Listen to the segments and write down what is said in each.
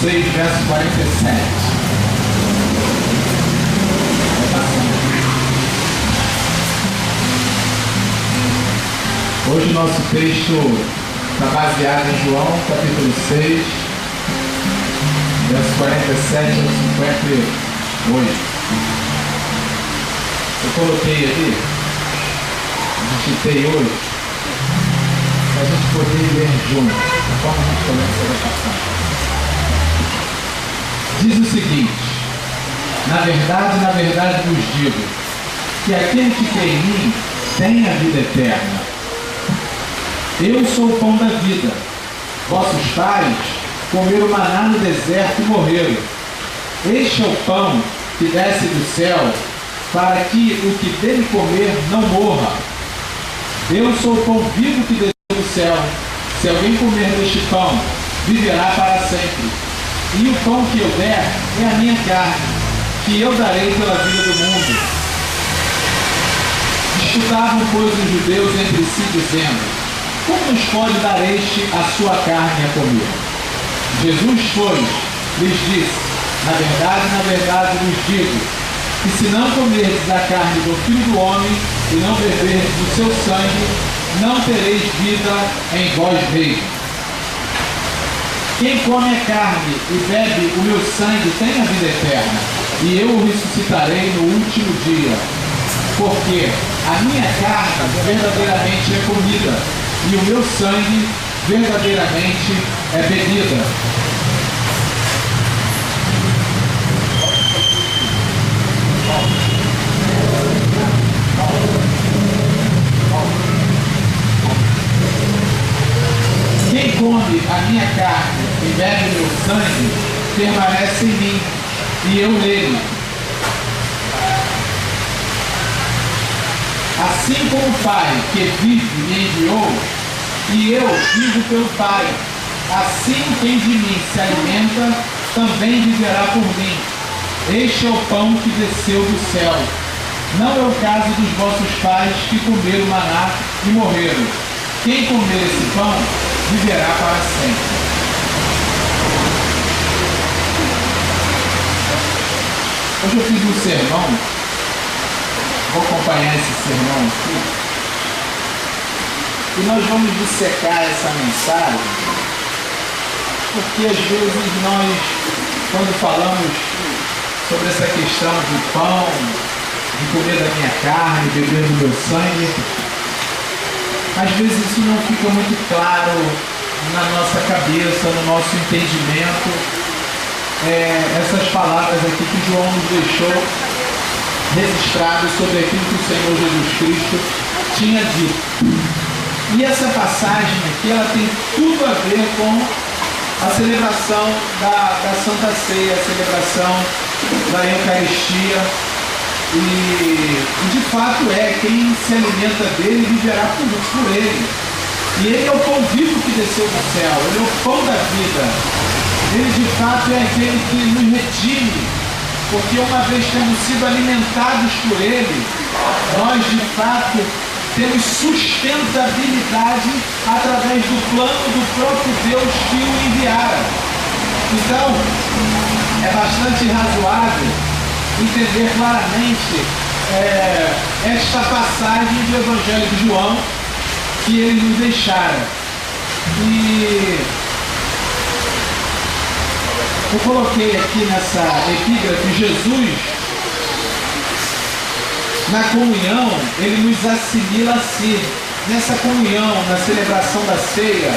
6, verso 47. Hoje o nosso texto está baseado em João, capítulo 6, verso 47 ao 58. Eu coloquei ali, digitei hoje, para a gente poder ler junto, conforme a gente começa a passar. Diz o seguinte: na verdade vos digo, que aquele que crê em mim tem a vida eterna. Eu sou o pão da vida. Vossos pais comeram maná no deserto e morreram. Este é o pão que desce do céu, para que o que dele comer não morra. Eu sou o pão vivo que desceu do céu. Se alguém comer deste pão, viverá para sempre. E o pão que eu der é a minha carne, que eu darei pela vida do mundo. Disputavam, pois, os judeus entre si, dizendo: como nos pode dar este a sua carne a comer? Jesus, pois, lhes disse: na verdade vos digo, que se não comerdes a carne do Filho do Homem e não beberdes do seu sangue, não tereis vida em vós mesmos. Quem come a carne e bebe o meu sangue tem a vida eterna, e eu o ressuscitarei no último dia. Porque a minha carne verdadeiramente é comida, e o meu sangue verdadeiramente é bebida. Quem come a minha carne e bebe o meu sangue permanece em mim, e eu nele. Assim como o Pai que vive me enviou, e eu vivo pelo Pai, assim quem de mim se alimenta também viverá por mim. Este é o pão que desceu do céu. Não é o caso dos vossos pais que comeram maná e morreram. Quem comer esse pão viverá para sempre. Hoje eu fiz um sermão, vou acompanhar esse sermão aqui, e nós vamos dissecar essa mensagem, porque às vezes nós, quando falamos sobre essa questão do pão, de comer da minha carne, beber do meu sangue, às vezes isso não fica muito claro na nossa cabeça, no nosso entendimento. Essas palavras aqui que João nos deixou registrado sobre aquilo que o Senhor Jesus Cristo tinha dito. E essa passagem aqui, ela tem tudo a ver com a celebração da Santa Ceia, a celebração da Eucaristia. E de fato quem se alimenta dele viverá por ele. E ele é o pão vivo que desceu do céu, ele é o pão da vida. Ele de fato é aquele que nos redime, porque uma vez tendo sido alimentados por ele, nós de fato temos sustentabilidade através do plano do próprio Deus que o enviara. Então, é bastante razoável entender claramente esta passagem do Evangelho de João que ele nos deixara. E eu coloquei aqui nessa epígrafe: Jesus, na comunhão, ele nos assimila a si. Nessa comunhão, na celebração da ceia,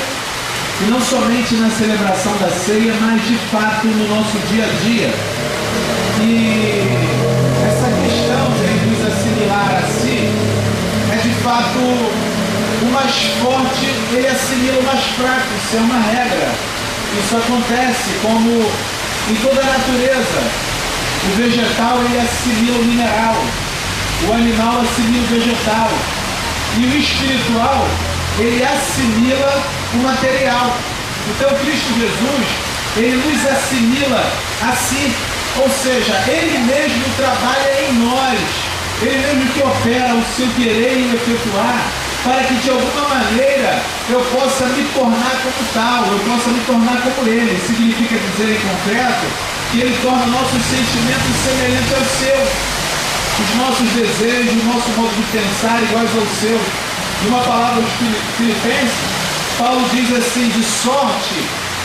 e não somente na celebração da ceia, mas de fato no nosso dia a dia. E essa questão de ele nos assimilar a si é de fato o mais forte, ele assimila o mais fraco. Isso é uma regra. Isso acontece como em toda a natureza. O vegetal, ele assimila o mineral, o animal assimila o vegetal, e o espiritual, ele assimila o material. Então Cristo Jesus, ele nos assimila a si, ou seja, ele mesmo trabalha em nós, ele mesmo que opera o seu querer e o efetuar para que de alguma maneira eu possa me tornar como tal, eu possa me tornar como Ele. Significa dizer em concreto que Ele torna nossos sentimentos semelhantes aos seus, os nossos desejos, o nosso modo de pensar iguais ao seu. Numa palavra aos Filipenses, Paulo diz assim: de sorte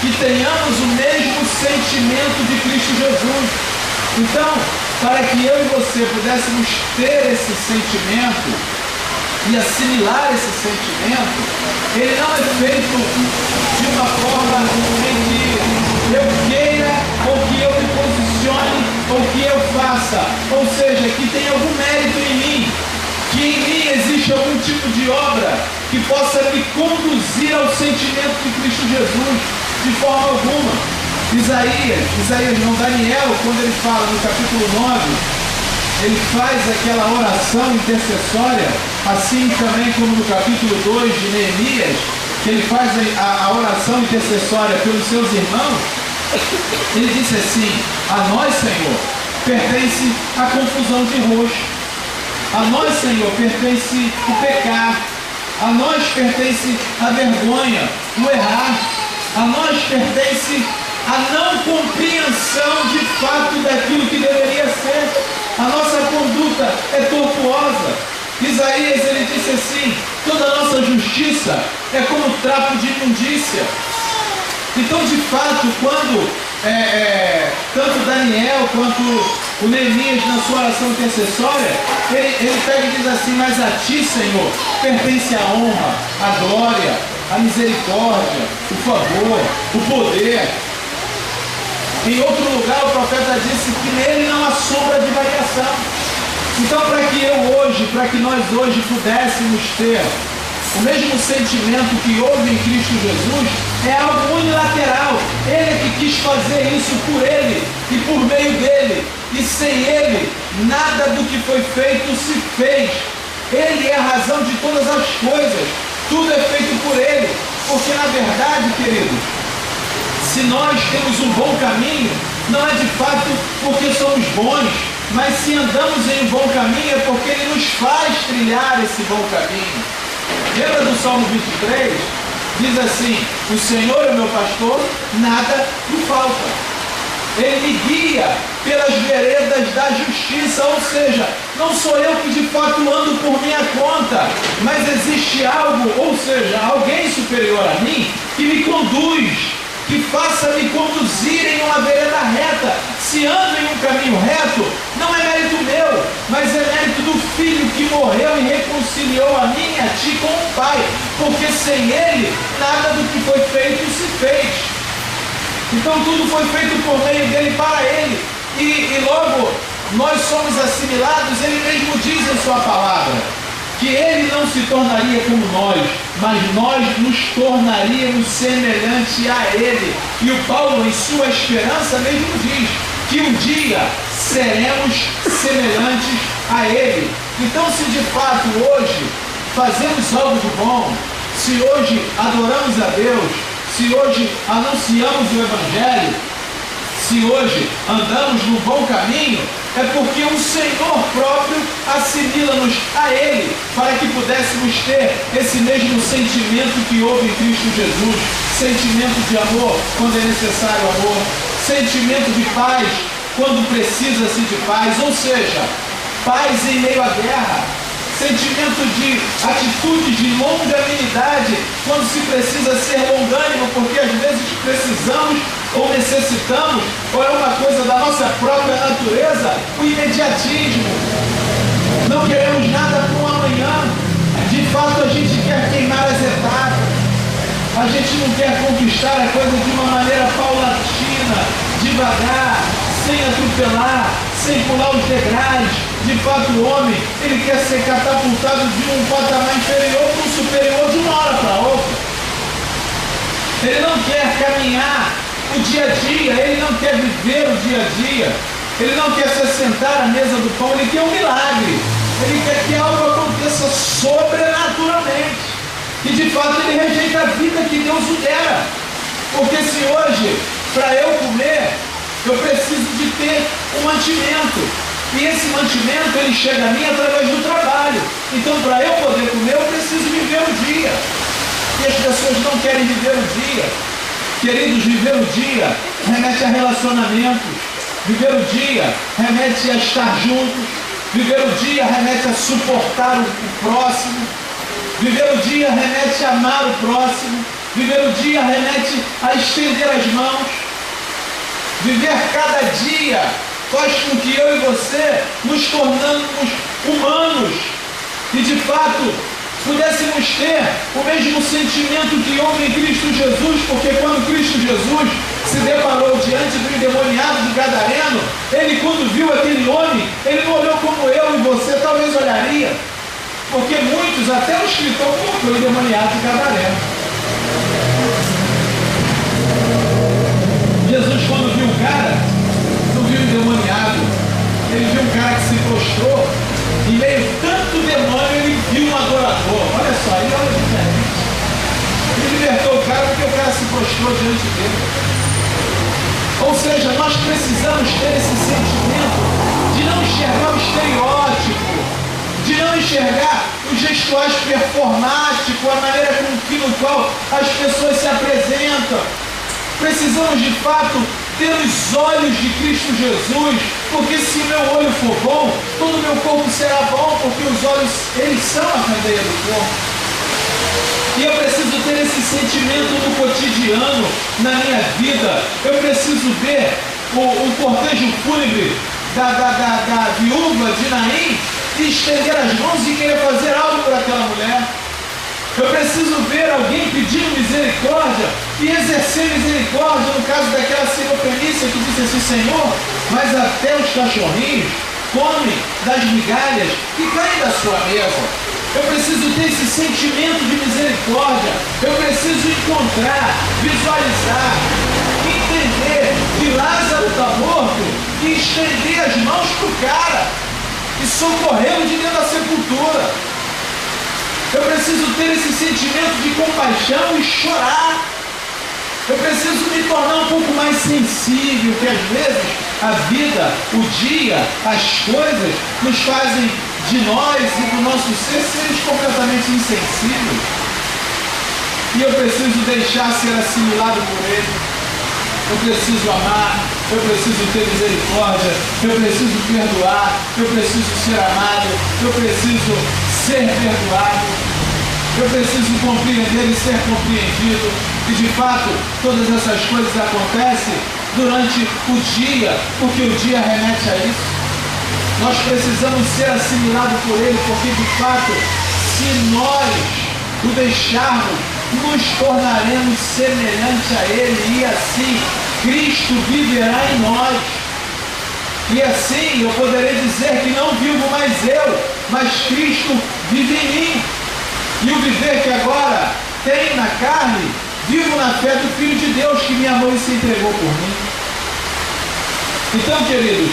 que tenhamos o mesmo sentimento de Cristo Jesus. Então, para que eu e você pudéssemos ter esse sentimento e assimilar esse sentimento, ele não é feito de uma forma em que eu queira, ou que eu me posicione, ou que eu faça, ou seja, que tem algum mérito em mim, que em mim existe algum tipo de obra que possa me conduzir ao sentimento de Cristo Jesus, de forma alguma. Isaías não, Daniel, quando ele fala no capítulo 9, ele faz aquela oração intercessória, assim também como no capítulo 2 de Neemias, que ele faz a oração intercessória pelos seus irmãos. Ele disse assim: a nós, Senhor, pertence a confusão de rosto, a nós, Senhor, pertence o pecar, a nós pertence a vergonha, o errar, a nós pertence a não compreensão de fato daquilo que deveria ser. A nossa conduta é tortuosa. Isaías, ele disse assim: toda a nossa justiça é como trapo de imundícia. Então, de fato, quando tanto Daniel quanto o Neemias, na sua oração intercessória, ele pega e diz assim: mas a ti, Senhor, pertence a honra, a glória, a misericórdia, o favor, o poder. Em outro lugar, o profeta disse que nele não há sombra de variação. Então, para que nós hoje pudéssemos ter o mesmo sentimento que houve em Cristo Jesus, é algo unilateral. Ele é que quis fazer isso por Ele e por meio dEle. E sem Ele, nada do que foi feito se fez. Ele é a razão de todas as coisas. Tudo é feito por Ele. Porque, na verdade, queridos, se nós temos um bom caminho, não é de fato porque somos bons, mas se andamos em um bom caminho é porque Ele nos faz trilhar esse bom caminho. Lembra do Salmo 23? Diz assim: o Senhor é meu pastor, nada me falta. Ele me guia pelas veredas da justiça, ou seja, não sou eu que de fato ando por minha conta, mas existe algo, ou seja, alguém superior a mim, que me conduz, que faça me conduzir em uma vereda reta. Se ando em um caminho reto, não é mérito meu, mas é mérito do Filho que morreu e reconciliou a mim e a ti com o Pai, porque sem Ele, nada do que foi feito se fez. Então tudo foi feito por meio dele, para Ele, e logo nós somos assimilados. Ele mesmo diz em sua palavra que Ele não se tornaria como nós, mas nós nos tornaríamos semelhante a Ele. E o Paulo, em sua esperança, mesmo diz que um dia seremos semelhantes a Ele. Então, se de fato hoje fazemos algo de bom, se hoje adoramos a Deus, se hoje anunciamos o Evangelho, se hoje andamos no bom caminho, é porque o Senhor próprio assimila-nos a Ele, para que pudéssemos ter esse mesmo sentimento que houve em Cristo Jesus, sentimento de amor quando é necessário amor, sentimento de paz quando precisa-se de paz, ou seja, paz em meio à guerra, sentimento de atitude de longanimidade quando se precisa ser longânimo, porque às vezes precisamos ou necessitamos, ou é uma coisa da nossa própria natureza, o imediatismo. Não queremos nada para o amanhã. De fato, a gente quer queimar as etapas. A gente não quer conquistar a coisa de uma maneira paulatina, devagar, sem atropelar, sem pular os degraus. De fato, o homem, ele quer ser catapultado de um patamar inferior para um superior de uma hora para outra. Ele não quer caminhar o dia a dia, ele não quer viver o dia a dia, ele não quer se sentar à mesa do pão, ele quer um milagre, ele quer que algo aconteça sobrenaturalmente. E de fato ele rejeita a vida que Deus o dera, porque se hoje, para eu comer, eu preciso de ter um mantimento, E esse mantimento, ele chega a mim através do trabalho. Então, para eu poder comer, eu preciso viver o dia. E as pessoas não querem viver o dia. Queridos, viver o dia remete a relacionamentos. Viver o dia remete a estar juntos. Viver o dia remete a suportar o próximo. Viver o dia remete a amar o próximo. Viver o dia remete a estender as mãos. Viver cada dia faz com que eu e você nos tornamos humanos e de fato pudéssemos ter o mesmo sentimento que houve em Cristo Jesus, porque quando Cristo Jesus se deparou diante do endemoniado de Gadareno, ele, quando viu aquele homem, ele não olhou como eu e você talvez olharia, porque muitos até o escritor colocou o endemoniado de Gadareno. Jesus, quando viu o cara, não viu o endemoniado, ele viu um cara que se prostrou, em meio a tanto demônio, ele viu um adorador. Olha só, ele olha diferente. Ele libertou o cara porque o cara se prostrou diante dele. Ou seja, nós precisamos ter esse sentimento de não enxergar o estereótipo, de não enxergar os gestuais performáticos, a maneira no qual as pessoas se apresentam. Precisamos de fato ter os olhos de Cristo Jesus, porque se o meu olho for bom, todo o meu corpo será bom, porque os olhos, eles são a candeia do corpo. E eu preciso ter esse sentimento no cotidiano, na minha vida. Eu preciso ver o cortejo fúnebre da viúva de Naim e estender as mãos e querer fazer algo para aquela mulher. Eu preciso ver alguém pedindo misericórdia e exercer misericórdia, no caso daquela Sirofenícia que disse assim: Senhor, mas até os cachorrinhos comem das migalhas que caem da sua mesa. Eu preciso ter esse sentimento de misericórdia. Eu preciso encontrar, visualizar, entender que Lázaro está morto e estender as mãos para o cara e socorrê-lo de dentro da sepultura. Eu preciso ter esse sentimento de compaixão e chorar. Eu preciso me tornar um pouco mais sensível, que às vezes a vida, o dia, as coisas nos fazem de nós e do nosso ser seres completamente insensíveis. E eu preciso deixar ser assimilado por Ele. Eu preciso amar, eu preciso ter misericórdia, eu preciso perdoar, eu preciso ser amado, eu preciso ser perdoado, eu preciso compreender e ser compreendido. E de fato, todas essas coisas acontecem durante o dia, porque o dia remete a isso. Nós precisamos ser assimilados por Ele, porque de fato, se nós o deixarmos, nos tornaremos semelhante a Ele, e assim Cristo viverá em nós. E assim eu poderei dizer que não vivo mais eu, mas Cristo vive em mim. E o viver que agora tenho na carne, vivo na fé do Filho de Deus que me amou e se entregou por mim. Então, queridos,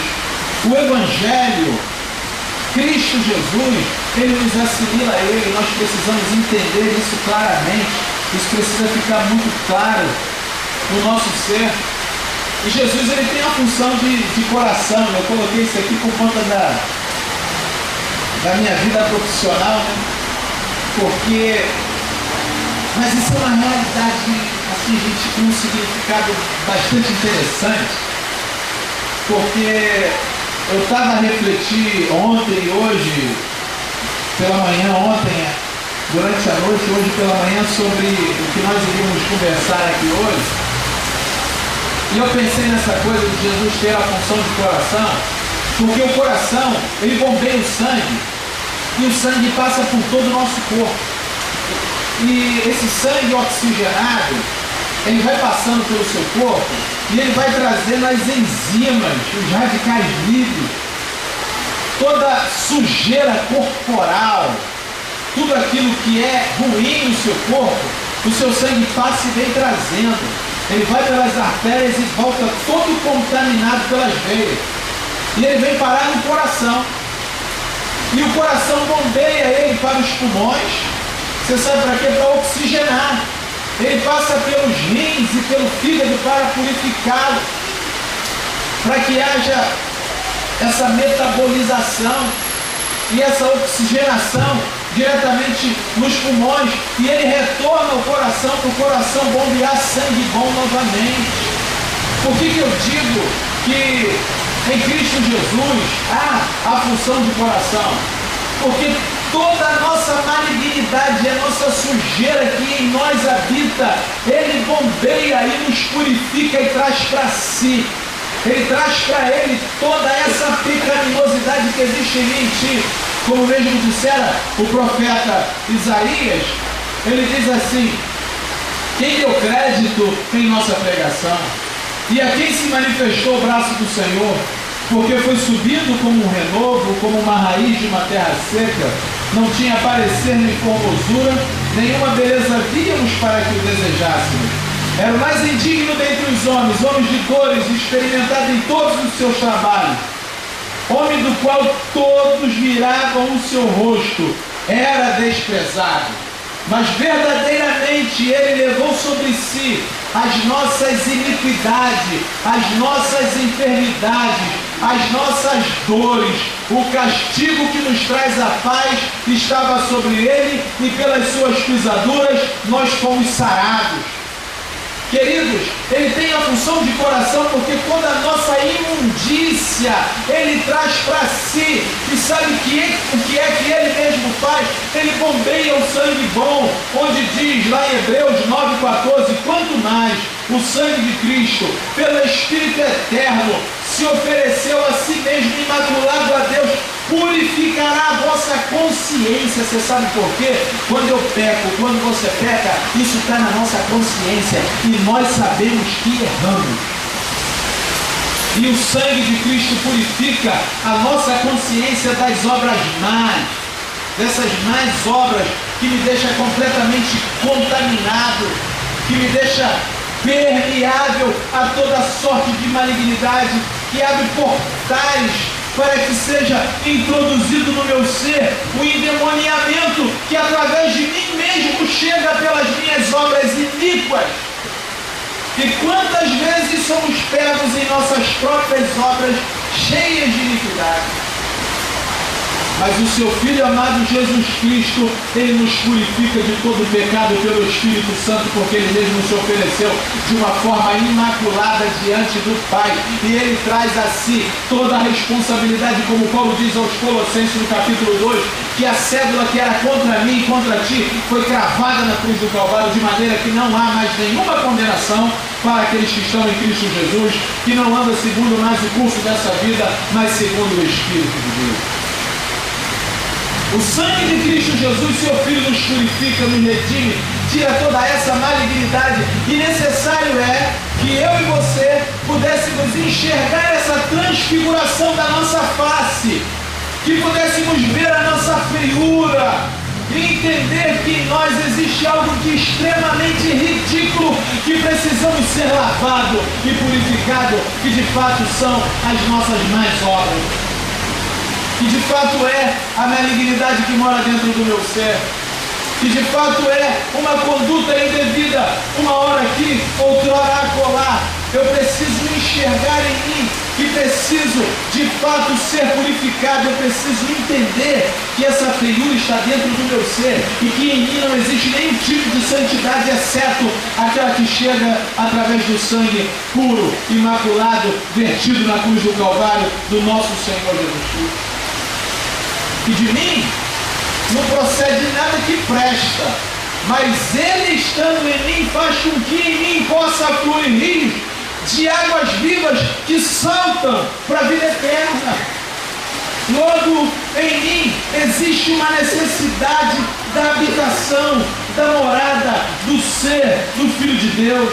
o Evangelho, Cristo Jesus, Ele nos assimila a Ele. Nós precisamos entender isso claramente. Isso precisa ficar muito claro no nosso ser. E Jesus, Ele tem a função de coração. Eu coloquei isso aqui por conta da minha vida profissional, né? Porque, mas isso é uma realidade, assim, gente, com um significado bastante interessante, porque eu estava a refletir ontem e hoje, pela manhã, ontem, durante a noite, hoje pela manhã, sobre o que nós iríamos conversar aqui hoje. E eu pensei nessa coisa de Jesus ter a função de coração, porque o coração, ele bombeia o sangue, e o sangue passa por todo o nosso corpo. E esse sangue oxigenado, ele vai passando pelo seu corpo, e ele vai trazendo as enzimas, os radicais livres, toda a sujeira corporal, tudo aquilo que é ruim no seu corpo, o seu sangue passa e vem trazendo. Ele vai pelas artérias e volta todo contaminado pelas veias. E ele vem parar no coração. E o coração bombeia ele para os pulmões. Você sabe para quê? Para oxigenar. Ele passa pelos rins e pelo fígado para purificá-lo. Para que haja essa metabolização e essa oxigenação diretamente nos pulmões, e ele retorna ao coração para o coração bombear sangue bom novamente. Por que eu digo que em Cristo Jesus há a função de coração? Porque toda a nossa malignidade, a nossa sujeira que em nós habita, ele bombeia e nos purifica e traz para si. Ele traz para ele toda essa pecaminosidade que existe em mim e em ti. Como mesmo dissera o profeta Isaías, ele diz assim: quem deu crédito em nossa pregação? E a quem se manifestou o braço do Senhor? Porque foi subido como um renovo, como uma raiz de uma terra seca, não tinha parecer nem formosura, nenhuma beleza víamos para que o desejássemos. Era o mais indigno dentre os homens, homens de dores, experimentado em todos os seus trabalhos, homem do qual todos miravam o seu rosto, era desprezado. Mas verdadeiramente ele levou sobre si as nossas iniquidades, as nossas enfermidades, as nossas dores. O castigo que nos traz a paz estava sobre ele, e pelas suas pisaduras nós fomos sarados. Queridos, ele tem a função de coração, porque toda a nossa imundícia ele traz para si. E sabe o que é que ele mesmo faz? Ele bombeia o sangue bom, onde diz lá em Hebreus 9,14: quanto mais o sangue de Cristo, pelo Espírito eterno, se ofereceu a si mesmo imaculado a Deus, purificará a vossa consciência. Você sabe por quê? Quando eu peco, quando você peca, isso está na nossa consciência e nós sabemos que erramos. E o sangue de Cristo purifica a nossa consciência das obras más, dessas más obras que me deixam completamente contaminado, que me deixa permeável a toda sorte de malignidade, que abre portais para que seja introduzido no meu ser o endemoniamento que através de mim mesmo chega pelas minhas obras iníquas. E quantas vezes somos pegos em nossas próprias obras cheias de iniquidade. Mas o seu Filho amado Jesus Cristo, ele nos purifica de todo pecado pelo Espírito Santo, porque ele mesmo se ofereceu de uma forma imaculada diante do Pai. E ele traz a si toda a responsabilidade, como Paulo diz aos Colossenses no capítulo 2, que a cédula que era contra mim e contra ti foi cravada na cruz do Calvário, de maneira que não há mais nenhuma condenação para aqueles que estão em Cristo Jesus, que não andam segundo mais o curso dessa vida, mas segundo o Espírito de Deus. O sangue de Cristo Jesus, seu Filho, nos purifica, nos redime, tira toda essa malignidade. E necessário é que eu e você pudéssemos enxergar essa transfiguração da nossa face, que pudéssemos ver a nossa feiura e entender que em nós existe algo de extremamente ridículo, que precisamos ser lavado e purificado, que de fato são as nossas más obras. Que de fato é a malignidade que mora dentro do meu ser, que de fato é uma conduta indevida, uma hora aqui, outra hora acolá. Eu preciso enxergar em mim que preciso de fato ser purificado. Eu preciso entender que essa feiura está dentro do meu ser e que em mim não existe nenhum tipo de santidade, exceto aquela que chega através do sangue puro, imaculado, vertido na cruz do Calvário do nosso Senhor Jesus Cristo. E de mim não procede nada que presta, mas ele estando em mim faz com que em mim possa fluir rios de águas vivas que saltam para a vida eterna. Logo em mim existe uma necessidade da habitação, da morada, do ser do Filho de Deus.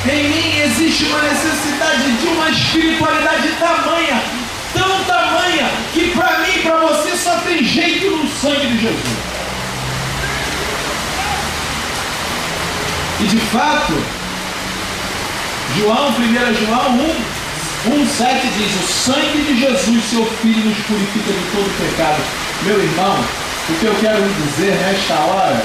Em mim existe uma necessidade de uma espiritualidade tamanha, tão tamanha, que para mim e para você só tem jeito no sangue de Jesus. E de fato, 1 João 1,7 diz: o sangue de Jesus, seu Filho, nos purifica de todo pecado. Meu irmão, o que eu quero lhe dizer nesta hora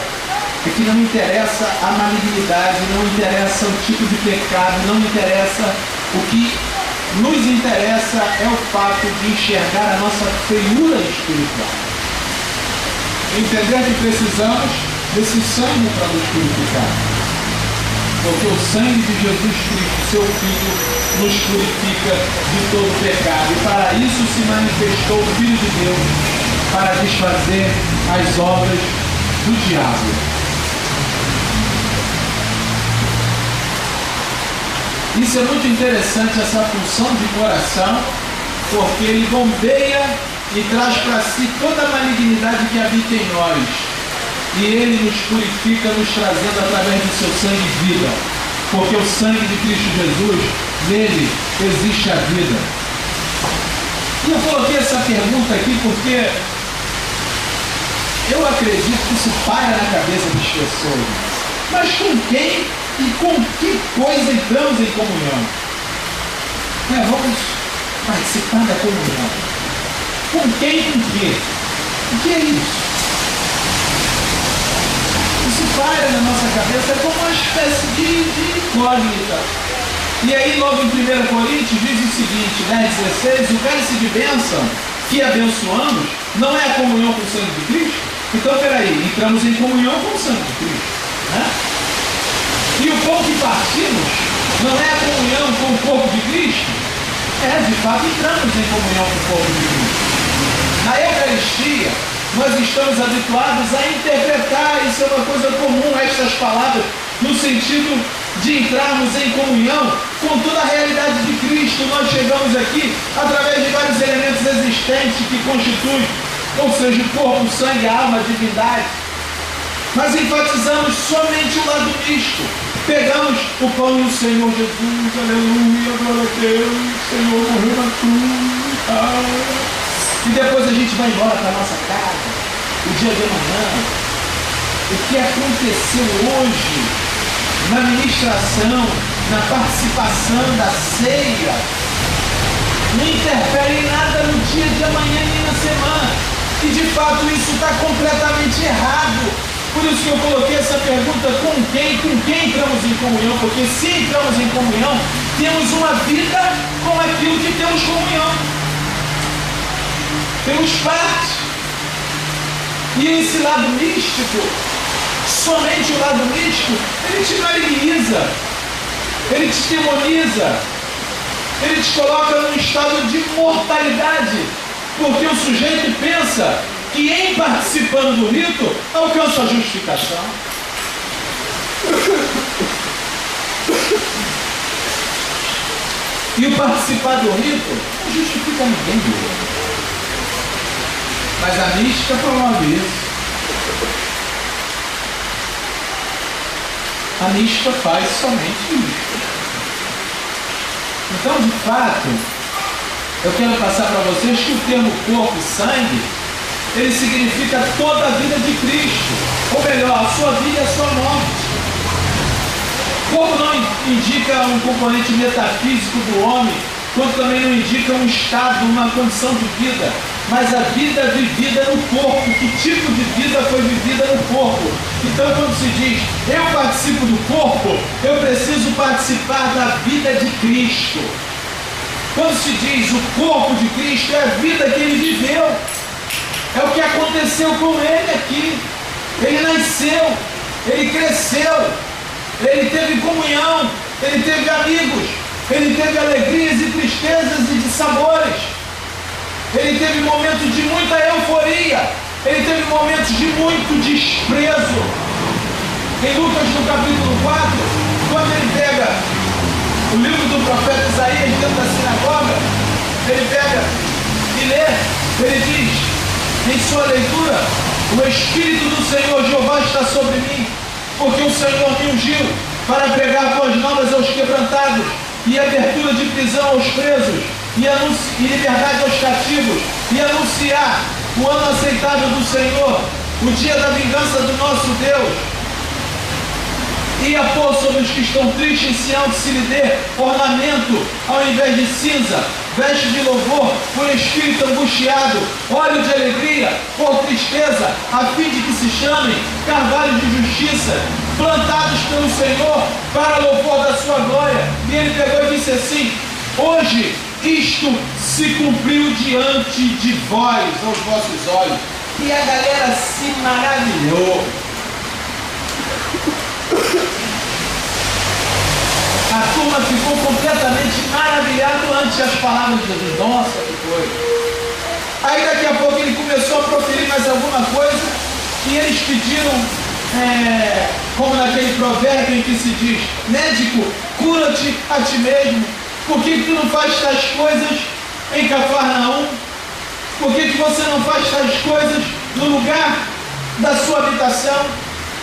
é que não interessa a malignidade, não interessa o tipo de pecado, não interessa o que nos interessa é o fato de enxergar a nossa feiura espiritual. Entender que precisamos desse sangue para nos purificar. Porque o sangue de Jesus Cristo, seu Filho, nos purifica de todo pecado. E para isso se manifestou o Filho de Deus, para desfazer as obras do diabo. Isso é muito interessante, essa função de coração, porque ele bombeia e traz para si toda a malignidade que habita em nós. E ele nos purifica, nos trazendo através do seu sangue vida. Porque o sangue de Cristo Jesus, nele existe a vida. E eu coloquei essa pergunta aqui porque eu acredito que isso para na cabeça das pessoas. Mas com quem e com que coisa entramos em comunhão? Vamos participar da comunhão. Com quem e com quê? O que é isso? Isso para na nossa cabeça como uma espécie de incógnita. E aí logo em 1 Coríntios diz o seguinte, 10:16, o cálice de bênção que abençoamos não é a comunhão com o sangue de Cristo? Então peraí, entramos em comunhão com o sangue de Cristo, né? E o pão que partimos não é a comunhão com o corpo de Cristo? De fato entramos em comunhão com o corpo de Cristo. Na Eucaristia, nós estamos habituados a interpretar, isso é uma coisa comum, estas palavras, no sentido de entrarmos em comunhão com toda a realidade de Cristo. Nós chegamos aqui através de vários elementos existentes que constituem, ou seja, o corpo, o sangue, a alma, a divindade. Mas enfatizamos somente o lado misto. Pegamos o pão e o Senhor Jesus, aleluia, glória a Deus, Senhor morreu na cruz. E depois a gente vai embora para a nossa casa, o dia de amanhã. O que aconteceu hoje, na ministração, na participação da ceia, não interfere em nada no dia de amanhã nem na semana. E de fato isso está completamente errado. Por isso que eu coloquei essa pergunta, com quem entramos em comunhão? Porque se entramos em comunhão, temos uma vida com aquilo que temos comunhão. Temos parte. E esse lado místico, somente o lado místico, ele te maligniza, ele te demoniza, ele te coloca num estado de mortalidade, porque o sujeito pensa que em participando do rito alcança a justificação. E o participar do rito não justifica ninguém do rito. Mas a mística promove isso. A mística faz somente isso. Então, de fato, eu quero passar para vocês que o termo corpo e sangue, ele significa toda a vida de Cristo. Ou melhor, a sua vida e a sua morte. Corpo não indica um componente metafísico do homem, quanto também não indica um estado, uma condição de vida, mas a vida vivida no corpo. Que tipo de vida foi vivida no corpo? Então, quando se diz, eu participo do corpo, eu preciso participar da vida de Cristo. Quando se diz o corpo de Cristo, é a vida que ele viveu, é o que aconteceu com ele aqui. Ele nasceu, ele cresceu, ele teve comunhão, ele teve amigos, ele teve alegrias e tristezas e dissabores. Ele teve momentos de muita euforia, ele teve momentos de muito desprezo. Em Lucas, no capítulo 4, quando ele pega o livro do profeta Isaías dentro da sinagoga, ele pega e lê, ele diz, em sua leitura, o Espírito do Senhor Jeová está sobre mim, porque o Senhor me ungiu para pregar boas novas aos quebrantados, e abertura de prisão aos presos, e liberdade aos cativos, e anunciar o ano aceitável do Senhor, o dia da vingança do nosso Deus, e a pôr sobre os que estão tristes em Sião que se lhe dê ornamento ao invés de cinza, veste de louvor por espírito angustiado, óleo de alegria por tristeza, a fim de que se chamem carvalhos de justiça, plantados pelo Senhor para louvor da sua glória. E ele pegou e disse assim, hoje isto se cumpriu diante de vós, aos vossos olhos. E a galera se maravilhou. A turma ficou completamente maravilhada ante as palavras de Jesus. Nossa, que coisa! Aí daqui a pouco ele começou a proferir mais alguma coisa e eles pediram, como naquele provérbio em que se diz: médico, cura-te a ti mesmo. Por que tu não faz tais coisas em Cafarnaum? Por que você não faz tais coisas no lugar da sua habitação?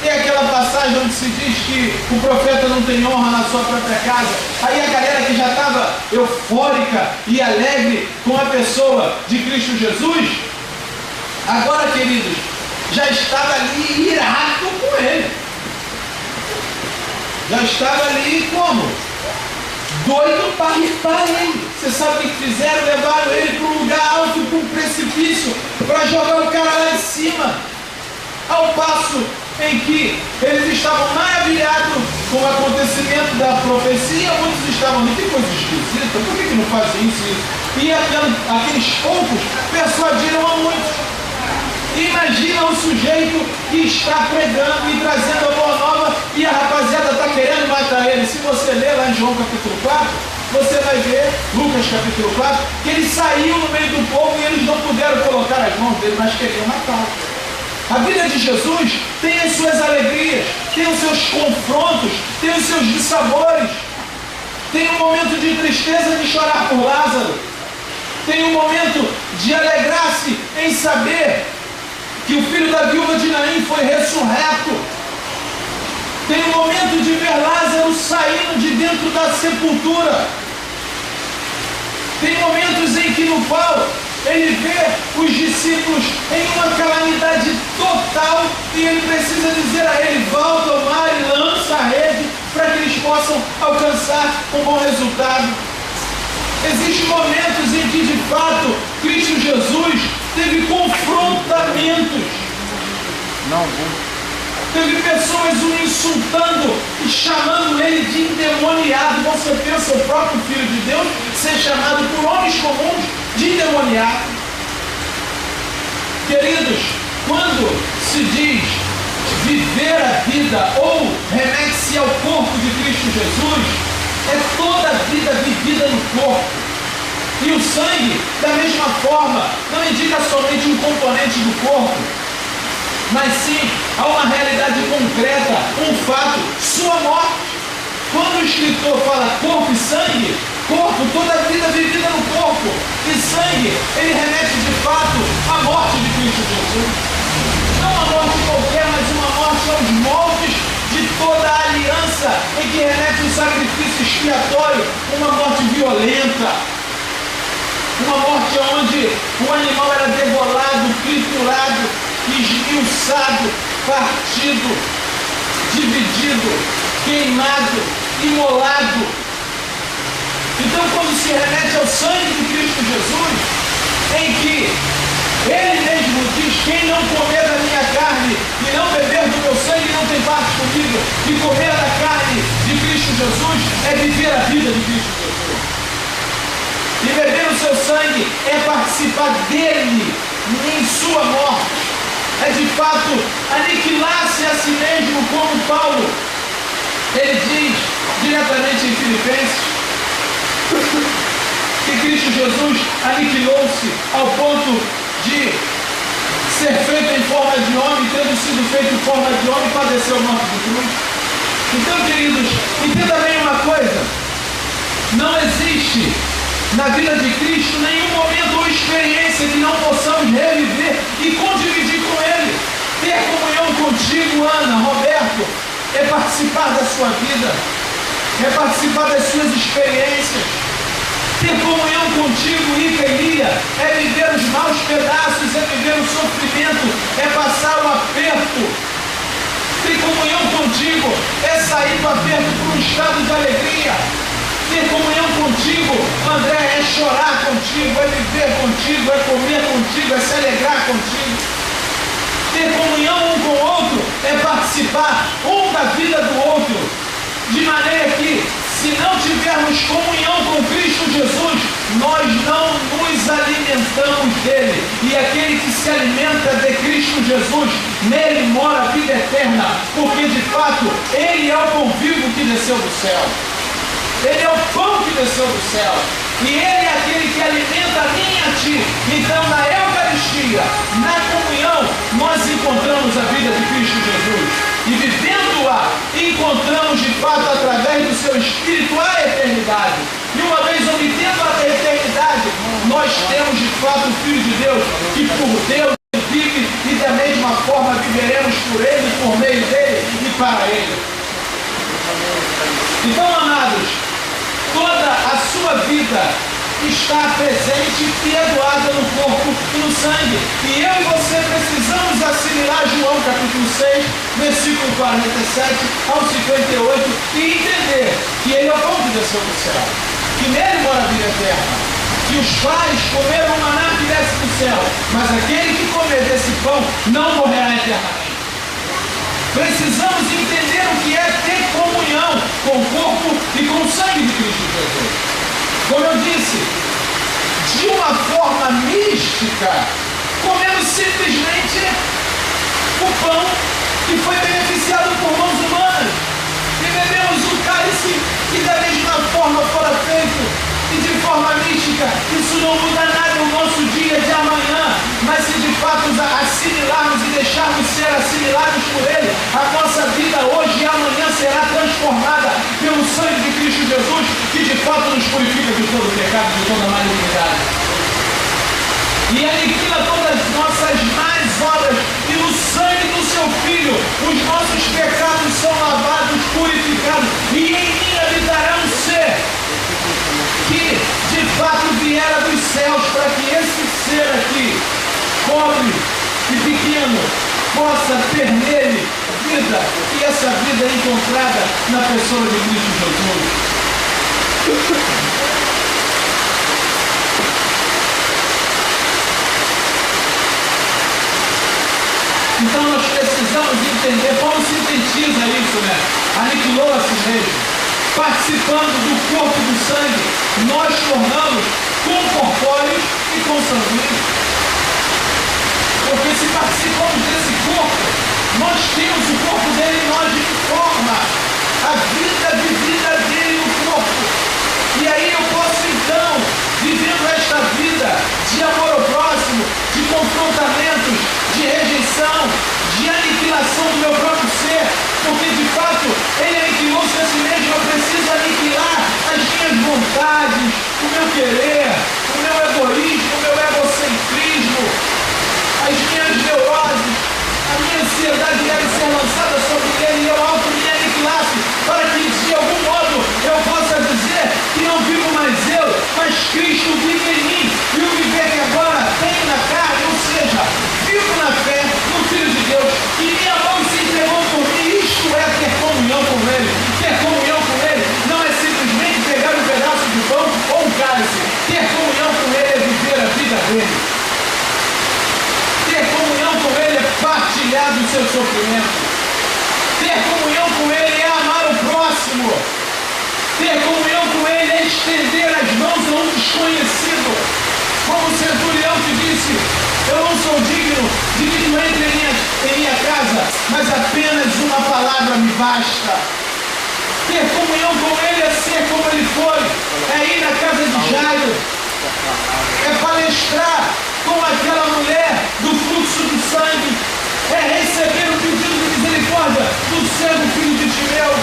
É aquela passagem onde se diz que o profeta não tem honra na sua própria casa. Aí a galera que já estava eufórica e alegre com a pessoa de Cristo Jesus, agora, queridos, já estava ali irado com ele. Já estava ali como? Doido para irritar ele. Você sabe o que fizeram? Levaram ele para um lugar alto, para um precipício, para jogar o cara lá em cima. Ao passo em que eles estavam maravilhados com o acontecimento da profecia, muitos estavam ali, que coisa esquisita, por que não fazem isso? E aqueles poucos persuadiram a muitos. Imagina o sujeito que está pregando e trazendo a boa nova e a rapaziada está querendo matar ele. Se você ler lá em João capítulo 4, você vai ver, Lucas capítulo 4, que ele saiu no meio do povo e eles não puderam colocar as mãos dele, mas queriam matá-lo. A vida de Jesus tem as suas alegrias, tem os seus confrontos, tem os seus dissabores. Tem um momento de tristeza de chorar por Lázaro. Tem um momento de alegrar-se em saber que o filho da viúva de Naim foi ressurreto. Tem um momento de ver Lázaro saindo de dentro da sepultura. Tem momentos em que no qual ele vê os discípulos em uma calamidade total e ele precisa dizer a ele: volta ao mar e lança a rede para que eles possam alcançar um bom resultado. Existem momentos em que de fato Cristo Jesus teve confrontamentos. Teve pessoas o insultando e chamando ele de endemoniado. Você pensa o próprio Filho de Deus ser chamado por homens comuns de endemoniado? Queridos, quando se diz viver a vida ou remete-se ao corpo de Cristo Jesus, é toda a vida vivida no corpo. E o sangue, da mesma forma, não indica somente um componente do corpo, mas sim há uma realidade concreta, um fato, sua morte. Quando o escritor fala corpo e sangue, corpo, toda a vida vivida no corpo, e sangue, ele remete de fato à morte de Cristo Jesus. Não uma morte qualquer, mas uma morte aos moldes de toda a aliança, em que remete o sacrifício expiatório, uma morte violenta. Uma morte onde o animal era degolado, triturado, esmiuçado, partido, dividido, queimado, imolado. Então, quando se remete ao sangue de Cristo Jesus, em que ele mesmo diz: quem não comer da minha carne e não beber do meu sangue não tem parte comigo, e comer da carne de Cristo Jesus é viver a vida de Cristo Jesus. E beber o seu sangue é participar dele em sua morte. É de fato aniquilar-se a si mesmo, como Paulo, ele diz diretamente em Filipenses, que Cristo Jesus aniquilou-se ao ponto de ser feito em forma de homem, tendo sido feito em forma de homem, padeceu a morte de cruz. Então, queridos, entenda bem uma coisa: não existe na vida de Cristo nenhum momento ou experiência que não possamos reviver e condividir com Ele. Ter comunhão contigo, Ana, Roberto, é participar da sua vida, é participar das suas experiências. Ter comunhão contigo, Ica e Lia, é viver os maus pedaços, é viver o sofrimento, é passar o aperto. Ter comunhão contigo é sair do aperto para um estado de alegria. Ter comunhão contigo, André, é chorar contigo, é viver contigo, é comer contigo, é se alegrar contigo. Ter comunhão um com o outro é participar um da vida do outro, de maneira que, se se não tivermos comunhão com Cristo Jesus, nós não nos alimentamos dele. E aquele que se alimenta de Cristo Jesus, nele mora a vida eterna, porque de fato ele é o pão vivo que desceu do céu. Ele é o pão que desceu do céu. E ele é aquele que alimenta a mim e a ti. Então, na Eucaristia, na comunhão, nós encontramos a vida de Cristo Jesus. E vivendo-a, encontramos de fato, através do seu Espírito, a eternidade. E uma vez obtendo a eternidade, nós temos de fato o Filho de Deus, que por Deus vive, e da mesma forma viveremos por ele, por meio dele e para ele. Então, amados, toda a sua vida está presente e é doada no corpo e no sangue. E eu e você precisamos assimilar João capítulo 6, versículo 47 ao 58 e entender que ele é o pão que desceu do céu, que nele mora a vida eterna, que os pais comeram o maná que desce do céu, mas aquele que comer desse pão não morrerá eternamente. Precisamos entender o que é ter comunhão com o corpo e com o sangue de Cristo Jesus. Como eu disse, de uma forma mística, comemos simplesmente o pão que foi beneficiado por mãos humanas e bebemos o cálice que da mesma forma fora feito. E de forma mística, isso não muda nada no nosso dia de amanhã, mas se de fato assimilarmos e deixarmos ser assimilados por ele, a nossa vida hoje e amanhã será transformada pelo sangue de Cristo Jesus, que de fato nos purifica de todo pecado, de toda malignidade. E aniquila todas as nossas más obras, e no sangue do seu Filho, os nossos pecados são lavados, purificados, e em mim habitará um ser que de fato viera dos céus, para que esse ser aqui, pobre e pequeno, possa ter nele vida, e essa vida é encontrada na pessoa de Cristo Jesus. Então nós precisamos entender como sintetiza isso, né? Aniquilou a si mesmo. Participando do corpo e do sangue, nós tornamos concorpóreos e consanguíneos. Porque se participamos desse corpo, nós temos o corpo dele em nós, de que forma? A vida vivida dele no corpo. E aí eu posso então, vivendo esta vida de amor ao próximo, de confrontamentos, de rejeição, de aniquilação do meu próprio ser, porque de fato ele aniquilou-se a si mesmo. Eu preciso aniquilar as minhas vontades, o meu querer, o meu egoísmo, o meu egocentrismo, as minhas neuroses, a minha ansiedade deve ser lançada sobre ele, e eu auto me aniquilasse, para que de algum modo eu possa dizer que não vivo mais eu, mas Cristo vive em mim, e o viver que agora tenho na carne, ou seja, vivo na fé no Filho de Deus, que me amou e se entregou por mim. Isto é ter comunhão com ele. Ter comunhão com ele não é simplesmente pegar um pedaço de pão ou um cálice. Ter comunhão com ele é viver a vida dele. Ter comunhão com ele é partilhar do seu sofrimento. Ter comunhão com ele é amar o próximo. Ter comunhão com ele é estender as mãos a um desconhecido. Como o centurião que disse: eu não sou digno de que tu entre em minha casa, mas apenas uma palavra me basta. Ter comunhão com ele é ser como ele foi, é ir na casa de Jairo, é palestrar com aquela mulher do fluxo do sangue, é receber o pedido de misericórdia do cego filho de Timeu,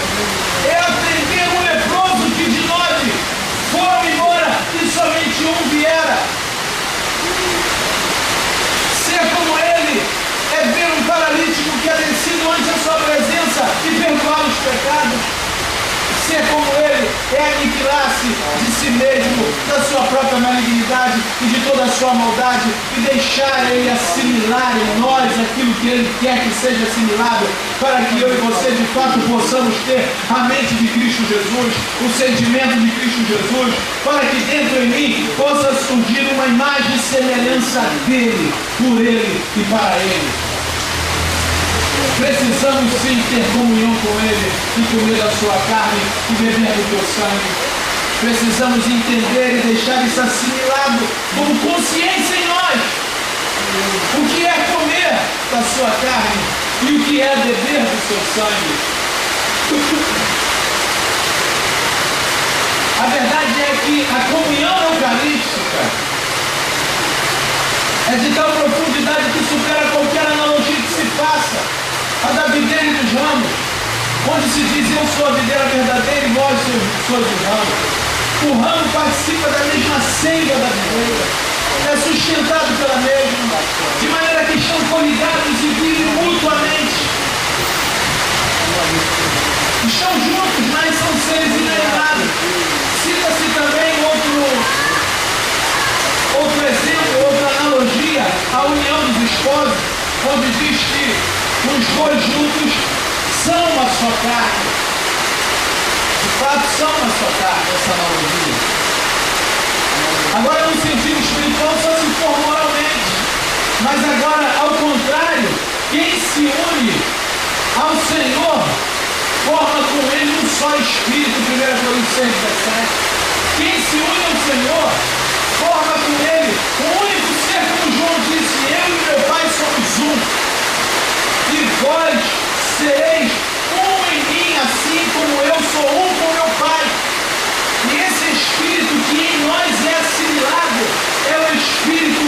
é atender um leproso que de 9 foram embora e somente um viera. Ser como ele é ver um paralítico que é descido ante a sua presença e perdoar os pecados. Ser como ele é aniquilar-se de si mesmo, da sua própria malignidade e de toda a sua maldade, e deixar ele assimilar em nós aquilo que ele quer que seja assimilado, para que eu e você de fato possamos ter a mente de Cristo Jesus, o sentimento de Cristo Jesus, para que dentro em mim possa surgir uma imagem e semelhança dele, por ele e para ele. Precisamos sim ter comunhão com Ele e comer da sua carne e beber do teu sangue. Precisamos entender e deixar isso assimilado como consciência em nós. O que é comer da sua carne e o que é beber do seu sangue. A verdade é que a comunhão eucarística é de tal profundidade que supera qualquer analogia que se faça. A da videira e dos ramos, onde se diz: eu sou a videira verdadeira e vós sois os ramos. O ramo participa da mesma seiva da videira, é sustentado pela mesma, de maneira que estão coligados e vivem mutuamente. Estão juntos, mas são seres inalienáveis. Cita-se também outro exemplo, outra analogia, a união dos esposos, onde diz que os dois juntos são uma só carne. De fato, são uma só carne, essa analogia. Agora, no sentido espiritual, só se for moralmente. Mas agora, ao contrário, quem se une ao Senhor forma com Ele um só Espírito, 1 Coríntios 6,17. Quem se une ao Senhor forma com Ele um único ser, como João disse: eu e meu Pai somos um. E vós sereis um em mim, assim como eu sou um com meu Pai. E esse Espírito que em nós é assimilado é o Espírito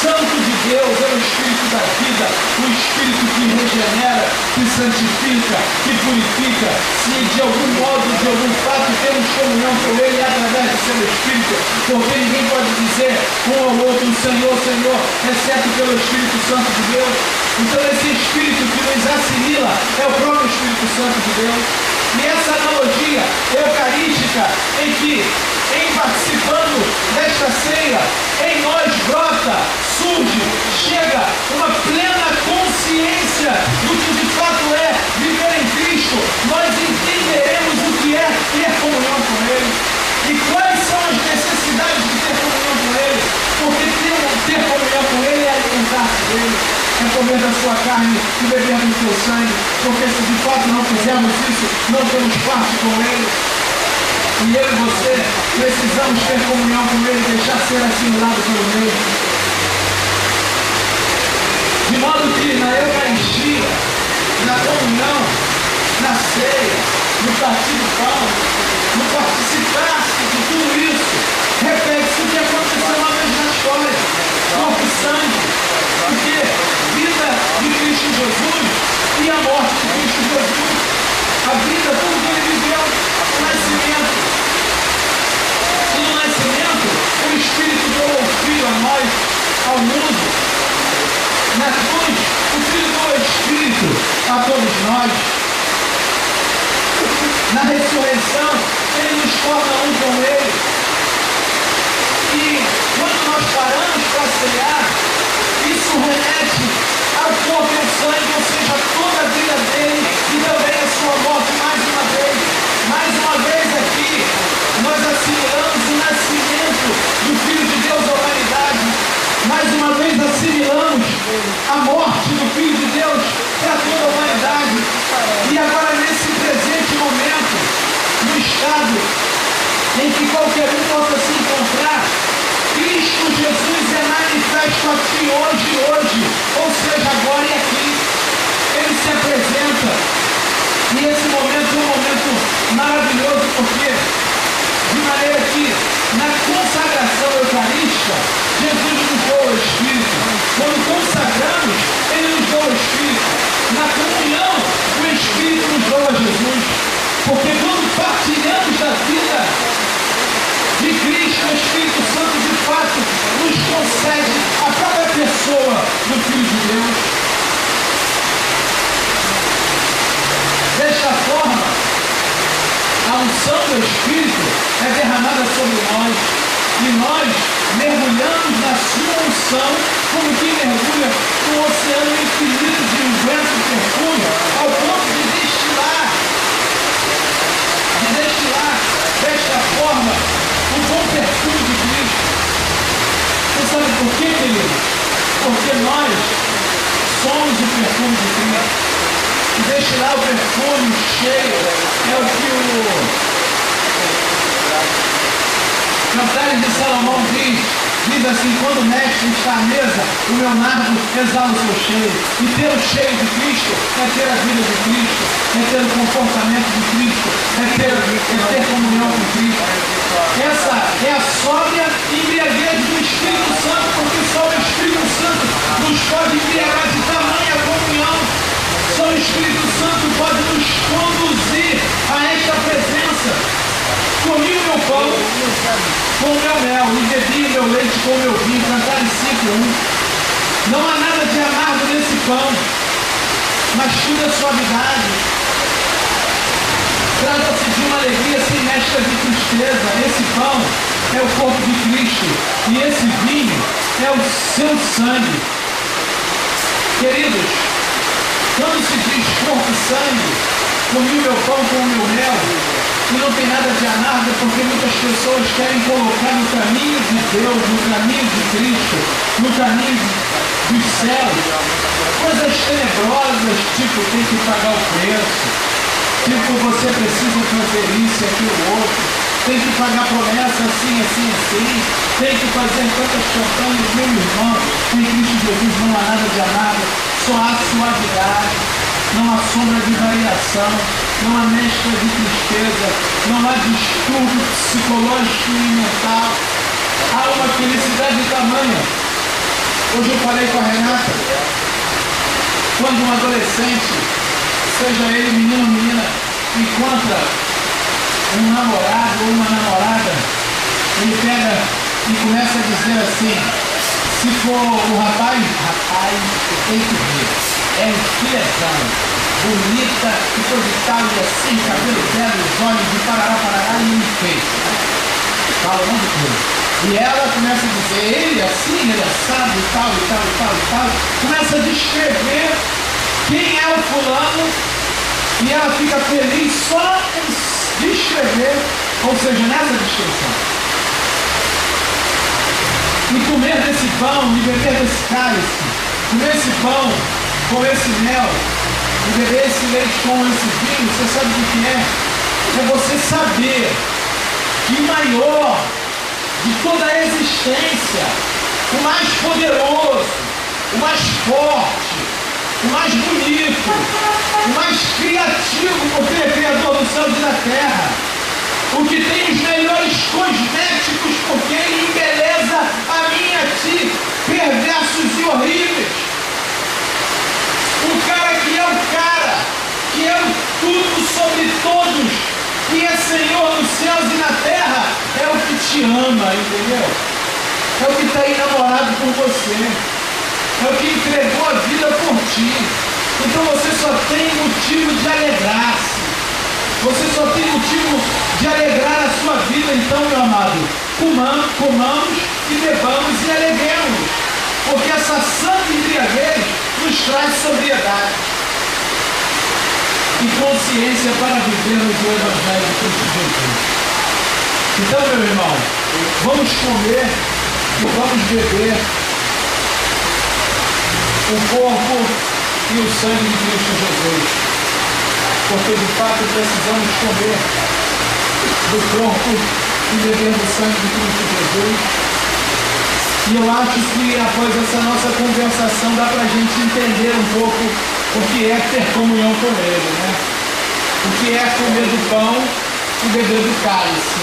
Santo de Deus, é o Espírito da vida, o Espírito que regenera, que santifica, que purifica. Se de algum modo, de algum fato, temos comunhão com Ele através do seu Espírito, porque ninguém pode dizer um ao outro: Senhor, Senhor, exceto pelo Espírito Santo de Deus. Então esse Espírito que nos assimila é o próprio Espírito Santo de Deus. E essa analogia eucarística em que, em participando desta ceia, em nós brota, surge, chega uma plena consciência do que de fato é viver em Cristo. Nós entenderemos o que é ter comunhão com Ele e quais são as necessidades de ter comunhão com Ele, porque ter comunhão com Ele é alimentar-se dele, é comer da sua carne e beber do seu sangue, porque se de fato não fizermos isso, não temos parte com Ele. E eu e você precisamos ter comunhão com Ele, deixar ser assimilado pelo mesmo. De modo que na Eucaristia, na comunhão, na ceia, no partir do pão, no participar-se de tudo isso, repete-se o que aconteceu uma vez na história: corpo e sangue. Porque vida de Cristo Jesus e a morte de Cristo Jesus, a vida, tudo que Ele viveu, o nascimento. E no nascimento, o Espírito deu ao Filho, a nós, ao mundo. Na cruz, o Filho deu ao Espírito a todos nós. Na ressurreição, Ele nos torna um com Ele. E quando nós paramos para cear, isso remete ao corpo e ao sangue, ou seja, toda a vida dele e também a sua morte mais uma vez. Mais uma vez aqui, nós assimilamos o nascimento do Filho de Deus à humanidade. Mais uma vez assimilamos a morte do Filho de Deus para toda a humanidade. E agora nesse presente momento, no estado em que qualquer um possa se encontrar, Cristo Jesus é manifesto aqui hoje, ou seja, agora e aqui. Ele se apresenta. E esse momento é um momento maravilhoso, porque de maneira que na consagração eucarística, Jesus nos deu o Espírito. Quando consagramos, Ele nos deu o Espírito. Na comunhão, o Espírito nos deu a Jesus. Porque quando partilhamos da vida de Cristo, o Espírito Santo de fato nos concede a própria pessoa do Filho de Deus. Desta forma, a unção do Espírito é derramada sobre nós e nós mergulhamos na sua unção como quem mergulha no oceano infinito de um vento perfume, ao ponto de destilar desta forma o bom perfume de Cristo. Você sabe por quê, querido? Porque nós somos o perfume de Cristo. e deixe lá o perfume cheio. É o que o Cantares de Salomão diz assim: quando o mestre está à mesa, o meu nardo exala o seu cheiro. E ter o cheiro de Cristo é ter a vida de Cristo, é ter o comportamento de Cristo, é ter comunhão com Cristo. Essa é a sóbria embriaguez do Espírito Santo, porque só o Espírito Santo nos pode embriagar de tamanha comunhão. Só o Espírito Santo pode nos conduzir a esta presença. Comi o meu pão com o meu mel e bebi o meu leite com o meu vinho. Cantares 5:1. Não há nada de amargo nesse pão, mas tudo é suavidade. Trata-se de uma alegria sem mescla de tristeza. Esse pão é o corpo de Cristo e esse vinho é o seu sangue. Queridos, quando se diz corpo e sangue, comi o meu pão com o meu mel, e não tem nada de amargo, porque muitas pessoas querem colocar no caminho de Deus, no caminho de Cristo, no caminho dos céus, coisas tenebrosas, tipo tem que pagar o preço, tipo você precisa fazer isso e aquilo outro, tem que pagar promessa assim, assim, assim, tem que fazer tantas campanhas. Meu irmão, em Cristo Jesus não há nada de amargo, só há suavidade. Não há sombra de variação, não há mescla de tristeza, não há distúrbio psicológico e mental. Há uma felicidade tamanha. Hoje eu falei com a Renata, quando um adolescente, seja ele menino ou menina, encontra um namorado ou uma namorada, ele pega e começa a dizer assim: se for o rapaz, tem que ver. É um filhazão, bonita e coisa e tal, e assim, cabelo belo, os olhos de parará, e me fez. Fala um monte de coisa. E ela começa a dizer, ele assim, ele assado, e tal, e tal, e tal, e tal. Começa a descrever quem é o fulano, e ela fica feliz só em descrever, ou seja, nessa descrição. E comer desse pão, e beber desse cálice, comer esse pão com esse mel, e beber esse leite com esse vinho, você sabe o que é? É você saber que o maior de toda a existência, o mais poderoso, o mais forte, o mais bonito, o mais criativo, porque ele é criador dos céus e da terra, o que tem os melhores cosméticos, porque ele embeleza a mim e a ti, perversos e horríveis. O cara, que é o tudo sobre todos, que é Senhor nos céus e na terra, é o que te ama, entendeu? É o que está enamorado por você, é o que entregou a vida por ti. Então você só tem motivo de alegrar-se, você só tem motivo de alegrar a sua vida. Então, meu amado, comamos e bebamos e alegremos, porque essa santa embriaguez nos traz sobriedade e consciência para vivermos o Evangelho de Cristo Jesus. Então, meu irmão, vamos comer e vamos beber o corpo e o sangue de Cristo Jesus, porque de fato precisamos comer do corpo e beber do sangue de Cristo Jesus. E eu acho que após essa nossa conversação dá para a gente entender um pouco o que é ter comunhão com Ele, né? O que é comer do pão e beber do cálice.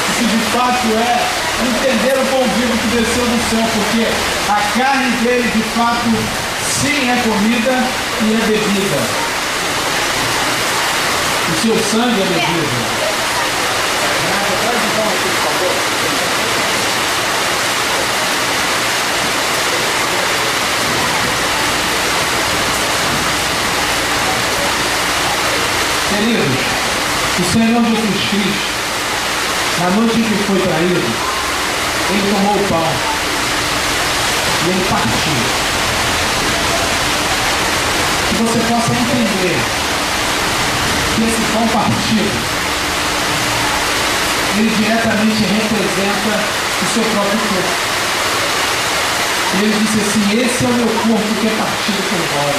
Isso de fato é entender o pão vivo que desceu do céu, porque a carne dele de fato sim é comida e é bebida. O seu sangue é bebida. Traz o pão aqui, por favor. Queridos, o Senhor Jesus Cristo, na noite em que foi traído, ele tomou o pão e ele partiu. Que você possa entender que esse pão partido, ele diretamente representa o seu próprio corpo. E ele disse assim: esse é o meu corpo que é partido por vós.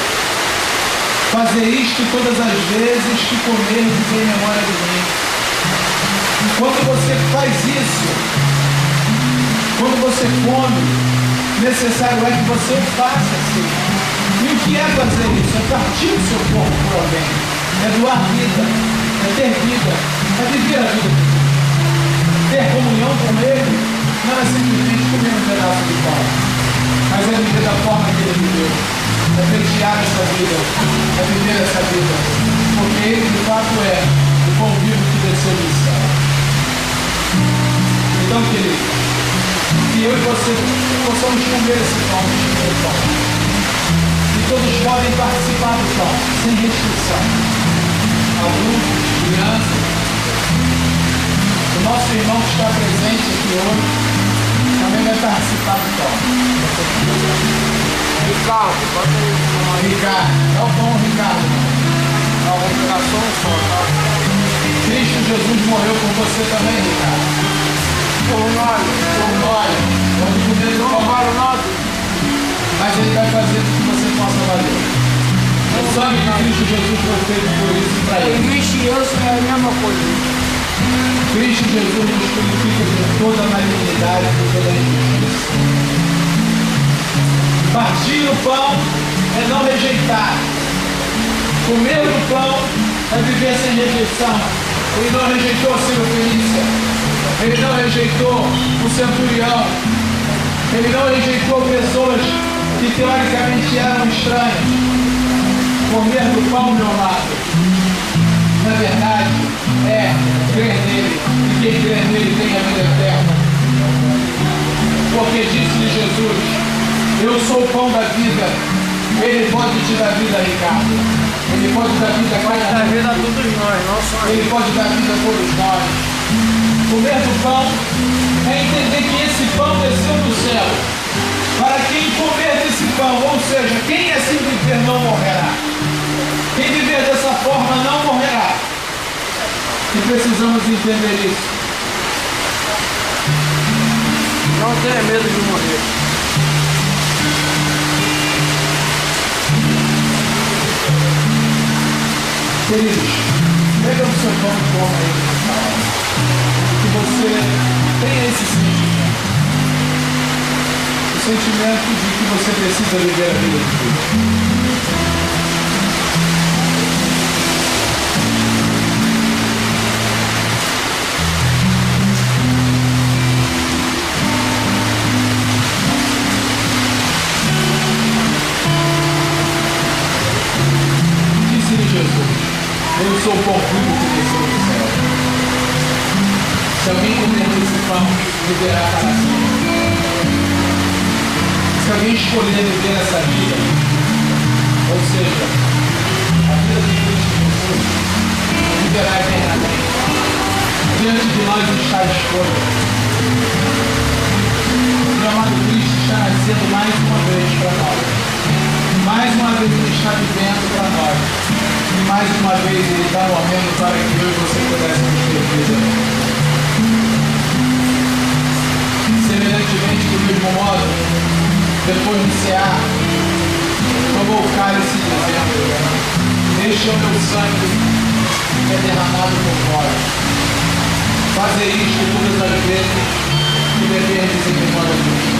Fazer isto todas as vezes que comerdes em memória de mim. Quando você faz isso, quando você come, necessário é que você o faça assim. E o que é fazer isso? É partir o seu corpo por alguém. É doar vida. É ter vida. É viver a vida. Ter comunhão com Ele não é simplesmente comer um pedaço de pão, mas é viver da forma que Ele viveu. É pleitear essa vida. É viver essa vida. Porque Ele de fato é o pão vivo que desceu do céu. Então, querido, que eu e você possamos comer esse pão, esse pão. E todos podem participar do pão, sem restrição. Adultos, crianças. O nosso irmão que está presente aqui hoje também vai participar do pão. Ricardo, bota aí. Ricardo, dá o pão, Ricardo. Dá uma operação só, tá? Cristo Jesus morreu por você também, Ricardo. Por nós. Pode comer do Não pão. vale nada. Mas Ele vai fazer com que você possa valer. O sangue de Cristo Jesus foi feito por isso para Ele. Cristo e eu é a mesma coisa. Cristo Jesus nos purifica de toda a malignidade, de toda a injustiça. Partir o pão é não rejeitar. Comer o pão é viver sem rejeição. Ele não rejeitou a Sirofenícia. Ele não rejeitou o centurião. Ele não rejeitou pessoas que teoricamente eram estranhas. Comer do pão, meu amado, na verdade, é crer nele. E quem crê nele tem a vida eterna. Porque disse-lhe Jesus: eu sou o pão da vida. Ele pode te dar vida, Ricardo. Ele pode dar vida a cada Dá vida a todos nós, não só Ele pode dar vida a todos nós. Comer do pão é entender que esse pão desceu do céu. Para quem comer desse pão, ou seja, quem assim viver não morrerá. Quem viver dessa forma não morrerá. E precisamos entender isso. não tenha medo de morrer. Queridos, pega o seu pão e coma aí. Que você tenha esse sentimento. O sentimento de que você precisa viver a vida de Deus. Disse-lhe Jesus: eu sou o pão vivo que desceu do céu. Se alguém comer desse pão, viverá para sempre. Se alguém escolher viver essa vida, ou seja, a vida de Cristo Jesus, viverá eternamente. Diante de nós está a escolha. O amado Cristo está nascendo mais uma vez para nós. Mais uma vez Ele está vivendo para nós. E mais uma vez Ele está morrendo para que eu e você pudéssemos ter vida. Semelhantemente, do mesmo modo, depois de cear, tomou o cálice dizendo: este é o meu sangue que é derramado por vós. Fazer isto todas as vezes que beberdes em memória de mim.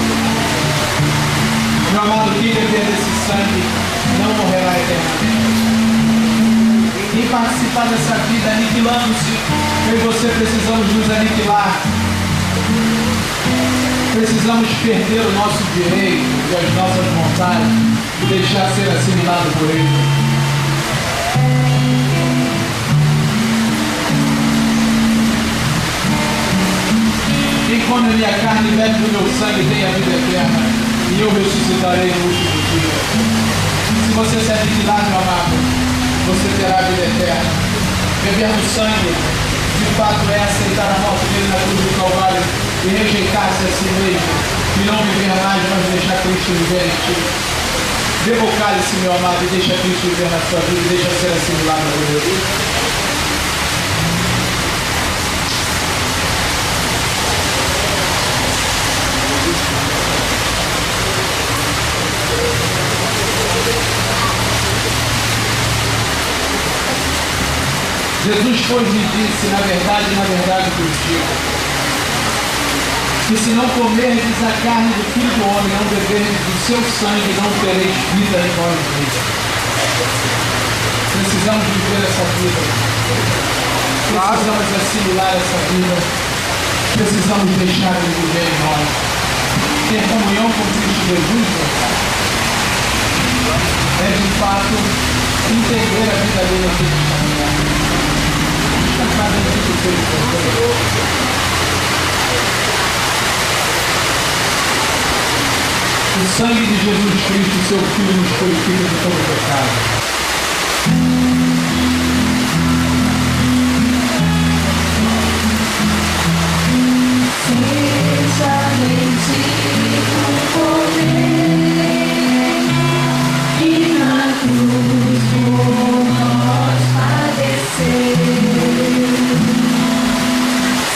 Meu amado, quem beber desse sangue não morrerá eternamente. Quem participar dessa vida aniquilando-se, eu e você precisamos nos aniquilar. Precisamos perder o nosso direito e as nossas vontades e deixar ser assimilado por Ele. Quem come a minha carne e bebe do meu sangue tem a vida eterna, e eu ressuscitarei no último dia. Se você se aniquilar, meu amado, você terá a vida eterna. Beber do sangue, de fato, é aceitar a morte dele na cruz do Calvário e rejeitar-se a si mesmo, e não viver mais, mas deixar Cristo viver em ti. Beba o cálice, meu amado, e deixa Cristo viver na sua vida, e deixa ser assimilado por Deus. Jesus, pois, lhe disse: na verdade vos digo, que se não comerdes a carne do Filho do Homem, não beberdes do seu sangue, não tereis vida em vós mesmos. Precisamos viver essa vida. Precisamos assimilar essa vida. Precisamos deixar de viver em nós. Ter comunhão com Cristo Jesus, é de fato entender a vida dele aqui nesta manhã. Está fazendo tudo o que ele propõe. O sangue de Jesus Cristo, seu Filho, nos purifica de todo pecado. Seja bendito o poder e na cruz por nós padecer.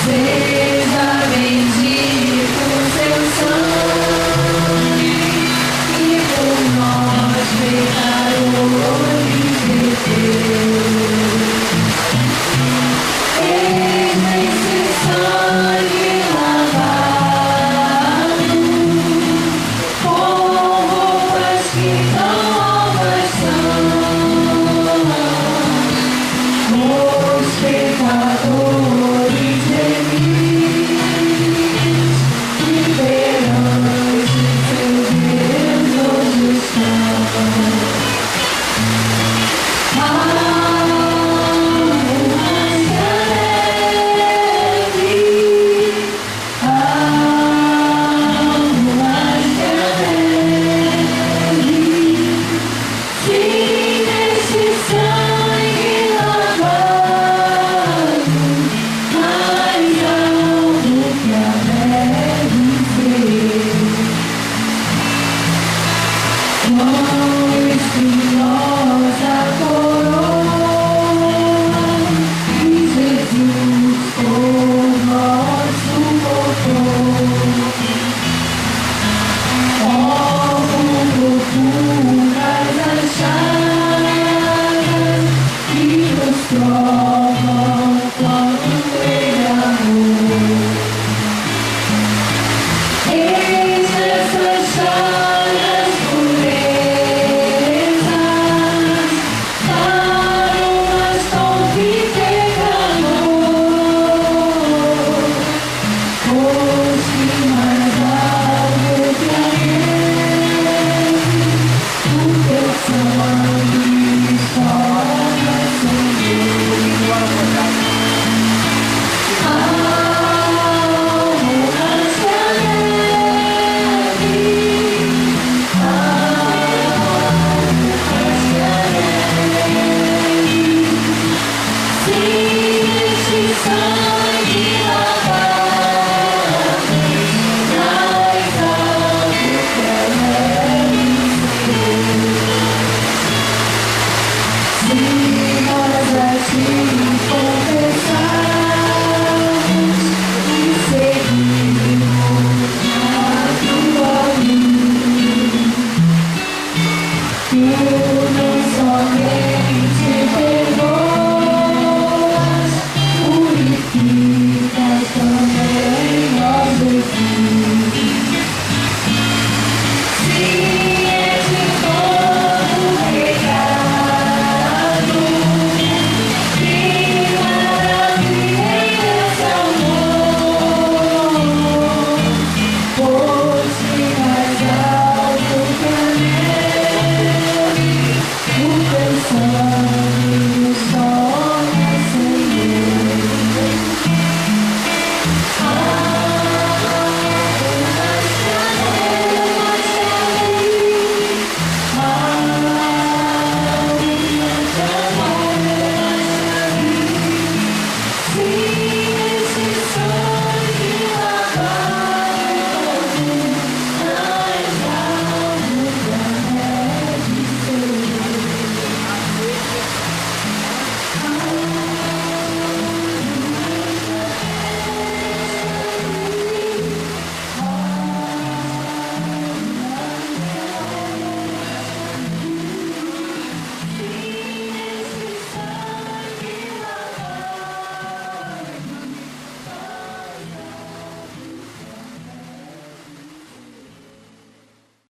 Seja bendito o seu sangue e por nós pecadores verteu. Eis nesse sangue Senhor.